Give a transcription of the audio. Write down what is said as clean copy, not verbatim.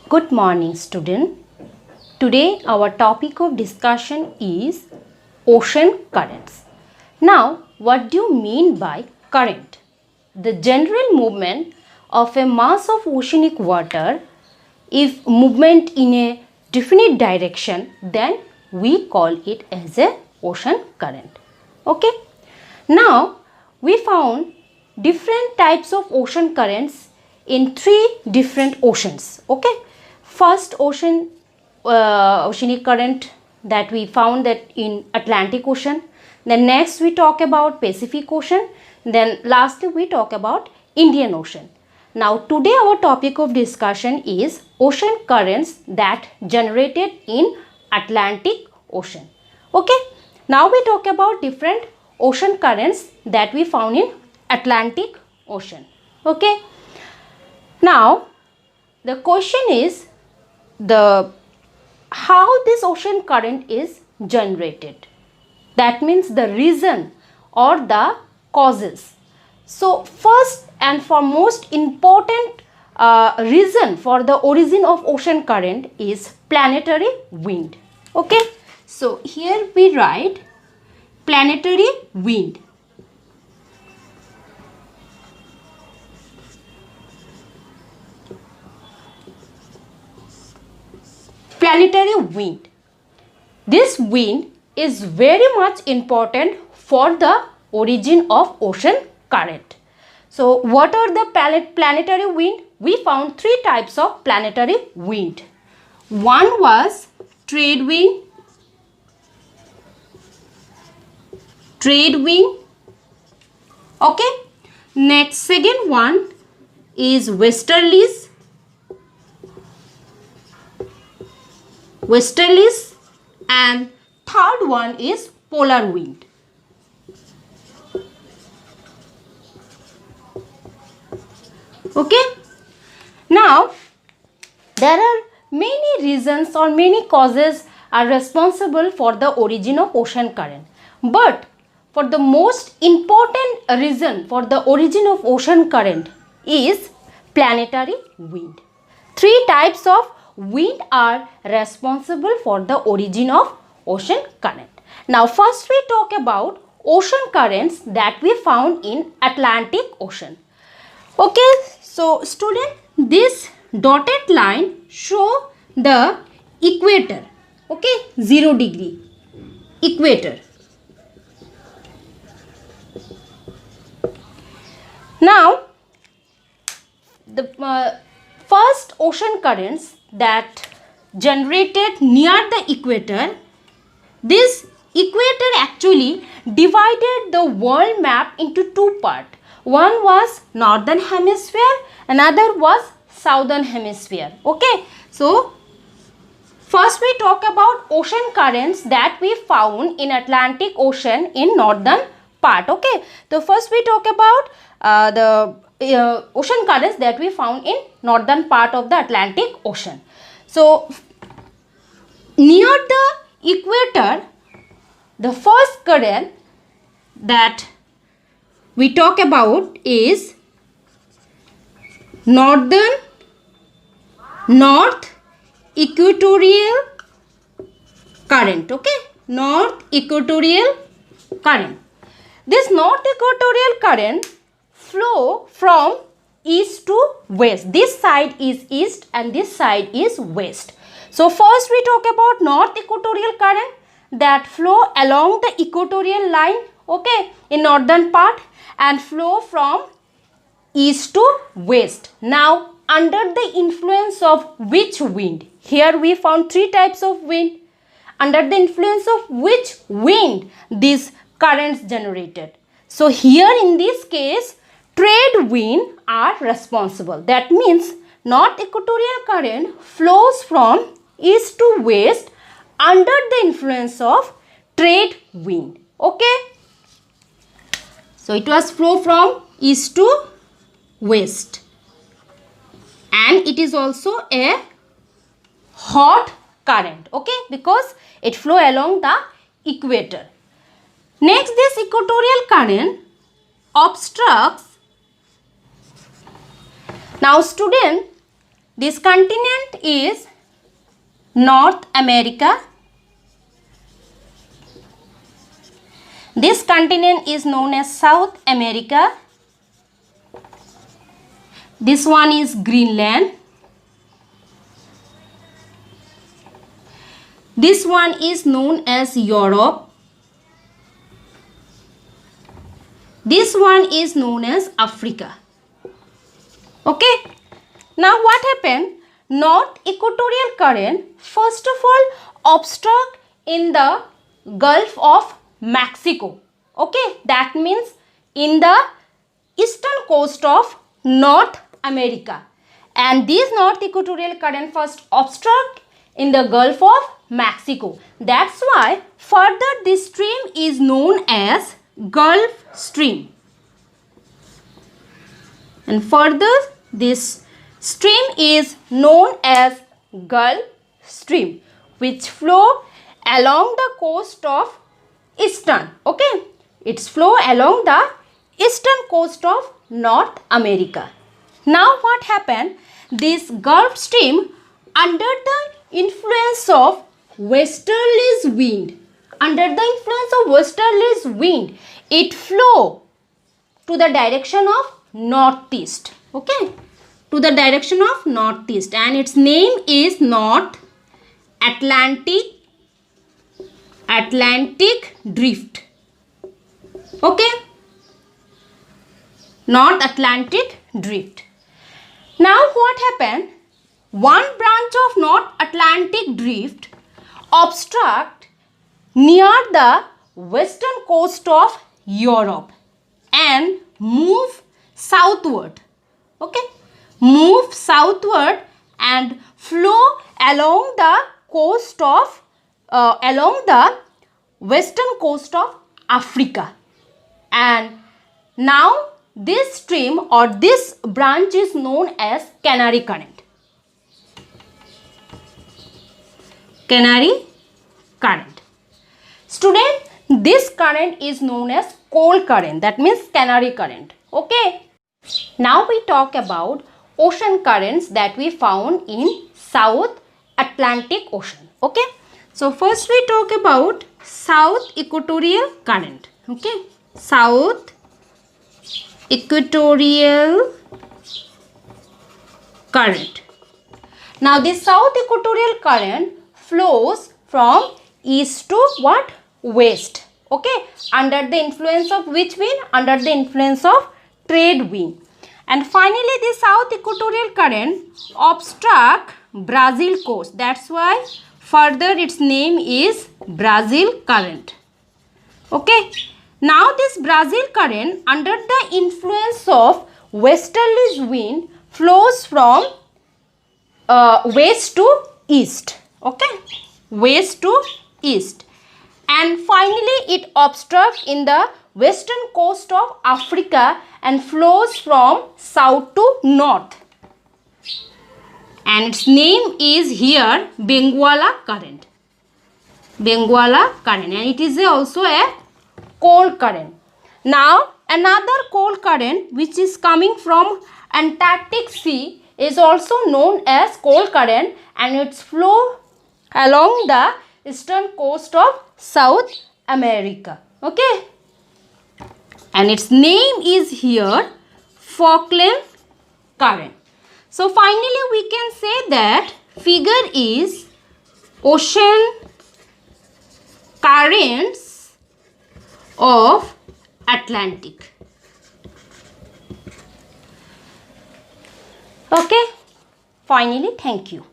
Good morning, student. Today our topic of discussion is ocean currents. Now, what do you mean by current? The general movement of a mass of oceanic water. If movement in a definite direction, then we call it as a ocean current. Okay? Now, we found different types of ocean currents in three different oceans. Okay? First oceanic current that we found that in Atlantic Ocean. Then next we talk about Pacific Ocean. Then lastly we talk about Indian Ocean. Now today our topic of discussion is ocean currents that generated in Atlantic Ocean. Okay. Now we talk about different ocean currents that we found in Atlantic Ocean. Okay. Now the question is how this ocean current is generated. That means the reason or the causes. So first and foremost important reason for the origin of ocean current is planetary wind. Okay. So here we write planetary wind. Planetary wind. This wind is very much important for the origin of ocean current. So what are the planetary wind? We found three types of planetary wind. One was trade wind, okay. Next, second one is westerlies, and third one is polar wind. Okay. Now there are many reasons or many causes are responsible for the origin of ocean current, but for the most important reason for the origin of ocean current is planetary wind. Three types of wind are responsible for the origin of ocean current. Now first we talk about ocean currents that we found in Atlantic Ocean. Okay, so student, this dotted line show the equator. Okay, 0 degree equator. Now the first ocean currents that generated near the equator, this equator actually divided the world map into two parts. One was northern hemisphere, another was southern hemisphere. Okay, so first we talk about ocean currents that we found in Atlantic Ocean in northern part. Okay, so first we talk about the ocean currents that we found in northern part of the Atlantic Ocean. So near the equator, the first current that we talk about is north equatorial current. Okay, north equatorial current. This north equatorial current flow from east to west. This side is east and this side is west. So first we talk about north equatorial current that flow along the equatorial line, okay, in northern part and flow from east to west. Now under the influence of which wind? Here we found three types of wind. Under the influence of which wind these currents generated? So here in this case trade wind are responsible. That means north equatorial current flows from east to west under the influence of trade wind. Okay. So it was flow from east to west, and it is also a hot current. Okay, because it flow along the equator. Next, this equatorial current obstructs. Now student, This continent is North America. This continent is known as South America. This one is Greenland. This one is known as Europe. This one is known as Africa. Okay. Now what happened? North equatorial current first of all obstruct in the Gulf of Mexico. Okay. That means in the eastern coast of North America. And this North equatorial current first obstruct in the Gulf of Mexico. That's why further this stream is known as Gulf Stream. And further this stream is known as Gulf Stream, which flow along the coast of eastern. Okay, it's flow along the eastern coast of North America. Now what happened? This Gulf Stream under the influence of westerlies wind. Under the influence of westerlies wind, it flow to the direction of northeast. Okay, to the direction of northeast, and its name is North Atlantic Drift. Okay, North Atlantic Drift. Now what happened? One branch of North Atlantic Drift obstruct near the western coast of Europe and move southward. Okay, move southward and flow along the coast of along the western coast of Africa. And now this stream or this branch is known as Canary Current. Canary Current. Student, this current is known as cold current. That means Canary Current. Okay. Now we talk about ocean currents that we found in South Atlantic Ocean. Okay. So first we talk about South Equatorial Current. Okay. South Equatorial Current. Now this South Equatorial Current flows from east to what? West. Okay. Under the influence of which wind? Under the influence of trade wind. And finally the South Equatorial Current obstruct Brazil coast. That's why further its name is Brazil Current. Okay. Now this Brazil current under the influence of westerlies wind flows from west to east. Okay, west to east, and finally it obstructs in the western coast of Africa and flows from south to north, and its name is here Benguela Current. Benguela Current, and it is also a cold current. Now another cold current which is coming from Antarctic Sea is also known as cold current, and its flow along the eastern coast of South America. Okay, and its name is here Falkland Current. So finally we can say that figure is ocean currents of Atlantic. Okay, finally, thank you.